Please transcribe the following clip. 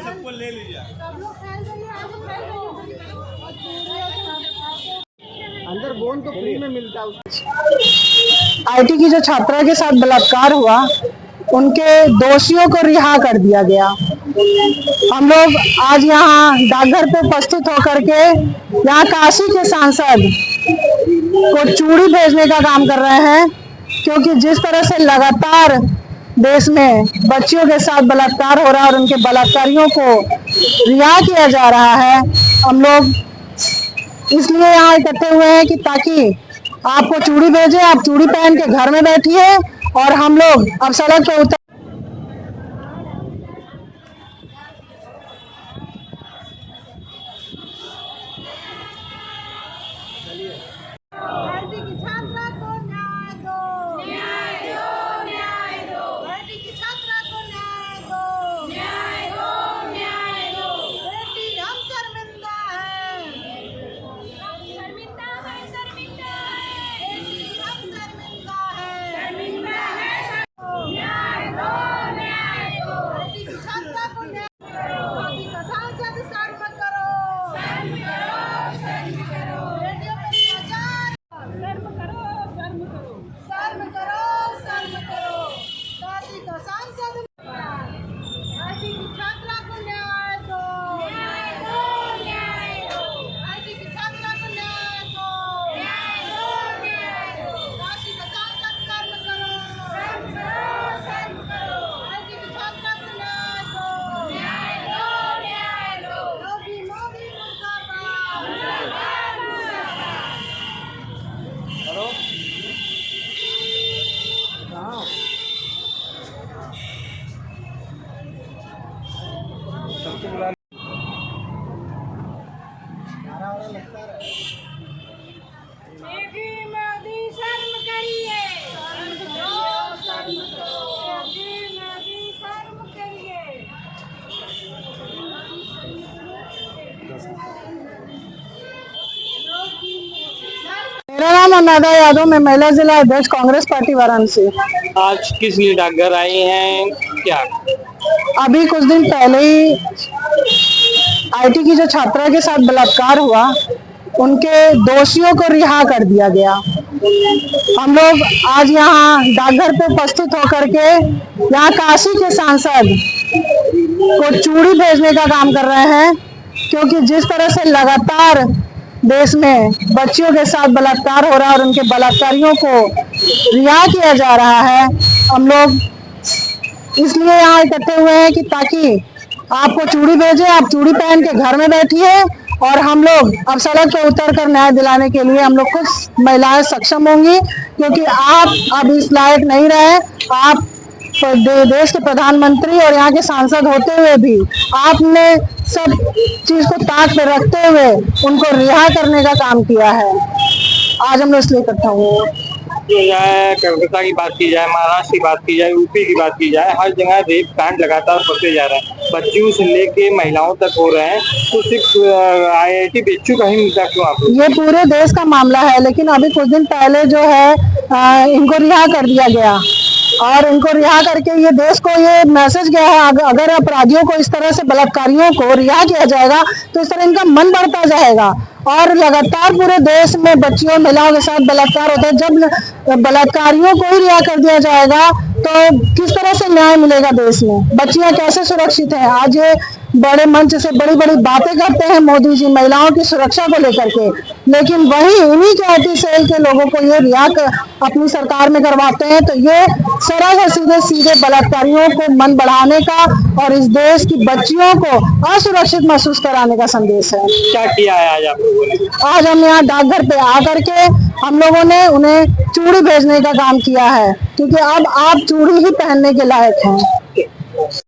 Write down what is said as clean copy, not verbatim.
सबको ले लीजिए। अंदर बोन तो फ्री में मिलता है। आईटी की जो छात्रा के साथ बलात्कार हुआ, उनके दोषियों को रिहा कर दिया गया। हम लोग आज यहाँ डाकघर पे उपस्थित होकर के यहाँ काशी के सांसद को चूड़ी भेजने का काम कर रहे हैं, क्योंकि जिस तरह से लगातार देश में बच्चियों के साथ बलात्कार हो रहा है और उनके बलात्कारियों को रिहा किया जा रहा है, हम लोग इसलिए यहाँ इकट्ठे हुए हैं कि ताकि आपको चूड़ी भेजे, आप चूड़ी पहन के घर में बैठिए और हम लोग अब सड़क पे उतर। मेरा नाम अनुराधा यादव, मैं महिला जिला अध्यक्ष कांग्रेस पार्टी वाराणसी। आज किस लिए डाकघर आई हैं क्या? अभी कुछ दिन पहले ही आईटी की जो छात्रा के साथ बलात्कार हुआ, उनके दोषियों को रिहा कर दिया गया। हम लोग आज यहाँ डाकघर पे उपस्थित होकर के यहाँ काशी के सांसद को चूड़ी भेजने का काम कर रहे हैं, क्योंकि जिस तरह से लगातार देश में बच्चियों के साथ बलात्कार हो रहा है और उनके बलात्कारियों को रिहा किया जा रहा है, हम लोग इसलिए यहाँ इकट्ठे हुए हैं कि ताकि आपको चूड़ी भेजे, आप चूड़ी पहन के घर में बैठिए और हम लोग अब सड़क पे उतर कर न्याय दिलाने के लिए हम लोग कुछ महिलाएं सक्षम होंगी, क्योंकि आप अब इस लायक नहीं रहे। आप देश के प्रधानमंत्री और यहाँ के सांसद होते हुए भी आपने सब चीज को ताक पे रखते हुए उनको रिहा करने का काम किया है। आज हम लोग इसलिए इकट्ठा हुए। जाए कलकत्ता की बात की जाए, महाराष्ट्र की बात की जाए, यूपी की बात की जाए, हर जगह रेप कांड लगातार बढ़ते जा रहे हैं। बच्चियों से लेके महिलाओं तक हो रहे हैं, तो सिर्फ आईआईटी बेचू का ही मुद्दा क्यों? आप ये पूरे देश का मामला है, लेकिन अभी कुछ दिन पहले जो है इनको रिहा कर दिया गया और इनको रिहा करके ये देश को ये मैसेज गया है, अगर अपराधियों को इस तरह से बलात्कारियों को रिहा किया जाएगा तो इस तरह इनका मन बढ़ता जाएगा और लगातार पूरे देश में बच्चियों महिलाओं के साथ बलात्कार होता है। जब बलात्कारियों को ही रिहा कर दिया जाएगा तो किस तरह से न्याय मिलेगा देश में? बच्चियां कैसे सुरक्षित हैं? आज ये बड़े मंच से बड़ी बड़ी बातें करते हैं मोदी जी महिलाओं की सुरक्षा को लेकर के, लेकिन वही इन्हीं के आईटी सेल के लोगों को ये रिहा अपनी सरकार में करवाते हैं। तो ये सरल सीधे सीधे बलात्कारियों को मन बढ़ाने का और इस देश की बच्चियों को असुरक्षित महसूस कराने का संदेश है। क्या किया है आज आप लोगों ने? आज हम यहाँ डाकघर पे आकर के हम लोगों ने उन्हें चूड़ी भेजने का काम किया है, क्योंकि अब आप चूड़ी ही पहनने के लायक हैं।